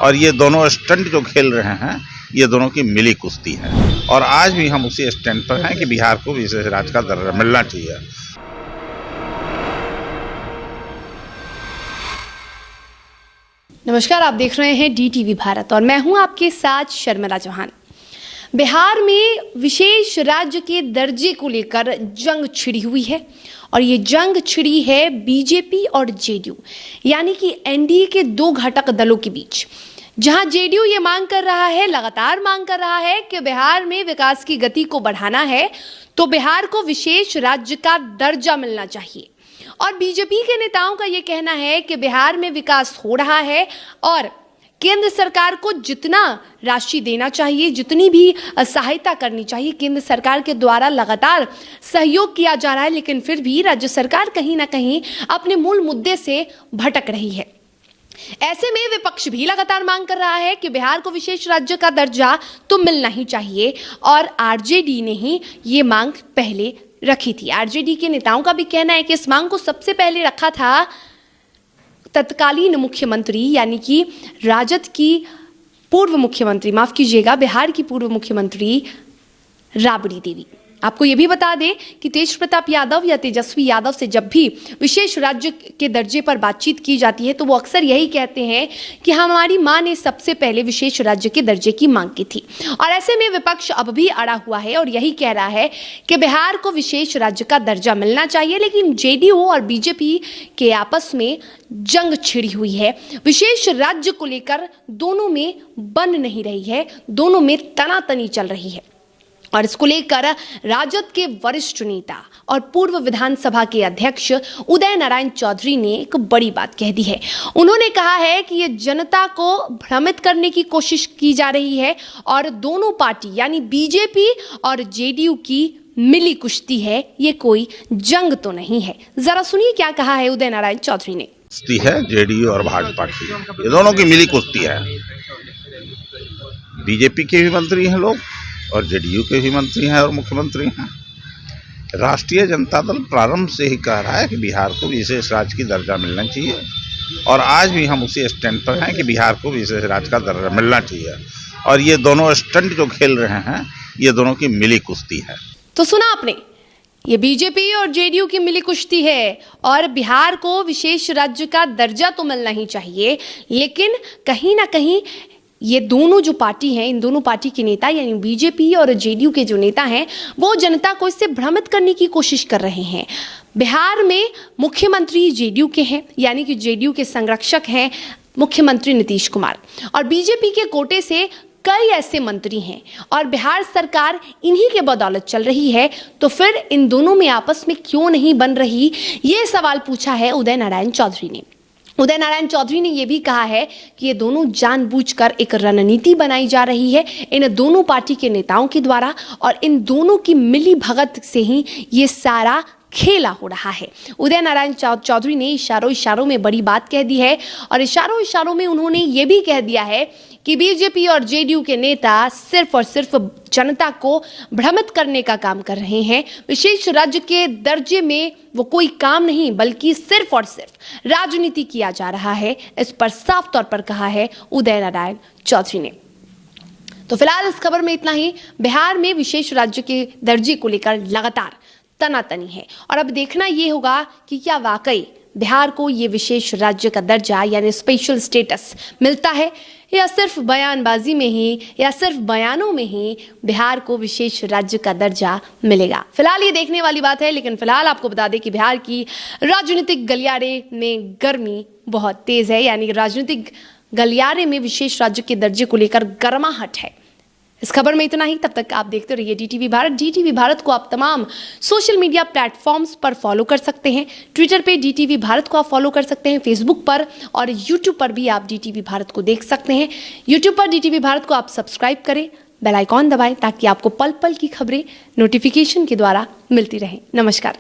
और ये दोनों स्टंट जो खेल रहे हैं ये दोनों की मिली कुश्ती है। और आज भी हम उसी स्टैंड पर हैं कि बिहार को विशेष राज्य का दर्जा मिलना चाहिए। नमस्कार, आप देख रहे हैं DTV भारत और मैं हूं आपके साथ शर्मिला चौहान। बिहार में विशेष राज्य के दर्जे को लेकर जंग छिड़ी हुई है और ये जंग छिड़ी है बीजेपी और जेडीयू यानी कि एनडीए के दो घटक दलों के बीच, जहां जेडीयू ये मांग कर रहा है, लगातार मांग कर रहा है कि बिहार में विकास की गति को बढ़ाना है तो बिहार को विशेष राज्य का दर्जा मिलना चाहिए। और बीजेपी के नेताओं का ये कहना है कि बिहार में विकास हो रहा है और केंद्र सरकार को जितना राशि देना चाहिए, जितनी भी सहायता करनी चाहिए, केंद्र सरकार के द्वारा लगातार सहयोग किया जा रहा है, लेकिन फिर भी राज्य सरकार कहीं ना कहीं अपने मूल मुद्दे से भटक रही है। ऐसे में विपक्ष भी लगातार मांग कर रहा है कि बिहार को विशेष राज्य का दर्जा तो मिलना ही चाहिए और आरजेडी ने ही ये मांग पहले रखी थी। आरजेडी के नेताओं का भी कहना है कि इस मांग को सबसे पहले रखा था तत्कालीन मुख्यमंत्री यानी कि राजद की पूर्व मुख्यमंत्री, माफ कीजिएगा, बिहार की पूर्व मुख्यमंत्री राबड़ी देवी। आपको यह भी बता दें कि तेज प्रताप यादव या तेजस्वी यादव से जब भी विशेष राज्य के दर्जे पर बातचीत की जाती है तो वो अक्सर यही कहते हैं कि हमारी मां ने सबसे पहले विशेष राज्य के दर्जे की मांग की थी। और ऐसे में विपक्ष अब भी अड़ा हुआ है और यही कह रहा है कि बिहार को विशेष राज्य का दर्जा मिलना चाहिए, लेकिन जेडीयू और बीजेपी के आपस में जंग छिड़ी हुई है। विशेष राज्य को लेकर दोनों में बन नहीं रही है, दोनों में तनातनी चल रही है। और इसको लेकर राजद के वरिष्ठ नेता और पूर्व विधानसभा के अध्यक्ष उदय नारायण चौधरी ने एक बड़ी बात कह दी है। उन्होंने कहा है कि ये जनता को भ्रमित करने की कोशिश की जा रही है और दोनों पार्टी यानी बीजेपी और जेडीयू की मिली कुश्ती है, ये कोई जंग तो नहीं है। जरा सुनिए क्या कहा है उदय नारायण चौधरी ने। कुश्ती है जेडीयू और भाजपा की, ये दोनों की मिली कुश्ती है। बीजेपी के भी मंत्री हैं लोग और जेडीयू के भी मंत्री हैं और मुख्यमंत्री हैं। राष्ट्रीय जनता दल प्रारंभ से ही कह रहा है कि बिहार को विशेष राज्य की दर्जा मिलना चाहिए और आज भी हम उसी स्टैंड पर हैं कि बिहार को विशेष राज्य का दर्जा मिलना चाहिए। और ये दोनों स्टंट जो खेल रहे हैं ये दोनों की मिली कुश्ती है। तो सुना आपने, ये बीजेपी और जेडीयू की मिली कुश्ती है और बिहार को विशेष राज्य का दर्जा तो मिलना ही चाहिए, लेकिन कहीं ना कहीं ये दोनों जो पार्टी हैं, इन दोनों पार्टी के नेता यानी बीजेपी और जेडीयू के जो नेता हैं वो जनता को इससे भ्रमित करने की कोशिश कर रहे हैं। बिहार में मुख्यमंत्री जेडीयू के हैं यानी कि जेडीयू के संरक्षक हैं मुख्यमंत्री नीतीश कुमार और बीजेपी के कोटे से कई ऐसे मंत्री हैं और बिहार सरकार इन्हीं के बदौलत चल रही है। तो फिर इन दोनों में आपस में क्यों नहीं बन रही, ये सवाल पूछा है उदय नारायण चौधरी ने। उदय नारायण चौधरी ने यह भी कहा है कि ये दोनों जानबूझकर एक रणनीति बनाई जा रही है इन दोनों पार्टी के नेताओं के द्वारा और इन दोनों की मिली भगत से ही ये सारा खेला हो रहा है। उदय नारायण चौधरी ने इशारों में बड़ी बात कह दी है और इशारों में उन्होंने ये भी कह दिया है कि बीजेपी और जेडीयू के नेता सिर्फ और सिर्फ जनता को भ्रमित करने का काम कर रहे हैं। विशेष राज्य के दर्जे में वो कोई काम नहीं बल्कि सिर्फ और सिर्फ राजनीति किया जा रहा है। इस पर साफ तौर पर कहा है उदय नारायण चौधरी ने। तो फिलहाल इस खबर में इतना ही। बिहार में विशेष राज्य के दर्जे को लेकर लगातार तनातनी है और अब देखना ये होगा कि क्या वाकई बिहार को ये विशेष राज्य का दर्जा यानी स्पेशल स्टेटस मिलता है या सिर्फ बयानबाजी में ही या सिर्फ बयानों में ही बिहार को विशेष राज्य का दर्जा मिलेगा। फिलहाल ये देखने वाली बात है, लेकिन फिलहाल आपको बता दें कि बिहार की राजनीतिक गलियारे में गर्मी बहुत तेज है यानी राजनीतिक गलियारे में विशेष राज्य के दर्जे को लेकर गर्माहट है। इस खबर में इतना ही। तब तक आप देखते रहिए DTV भारत। DTV भारत को आप तमाम सोशल मीडिया प्लेटफॉर्म्स पर फॉलो कर सकते हैं। ट्विटर पे DTV भारत को आप फॉलो कर सकते हैं, फेसबुक पर और यूट्यूब पर भी आप DTV भारत को देख सकते हैं। यूट्यूब पर DTV भारत को आप सब्सक्राइब करें, बेल आइकॉन दबाएं ताकि आपको पल पल की खबरें नोटिफिकेशन के द्वारा मिलती रहें। नमस्कार।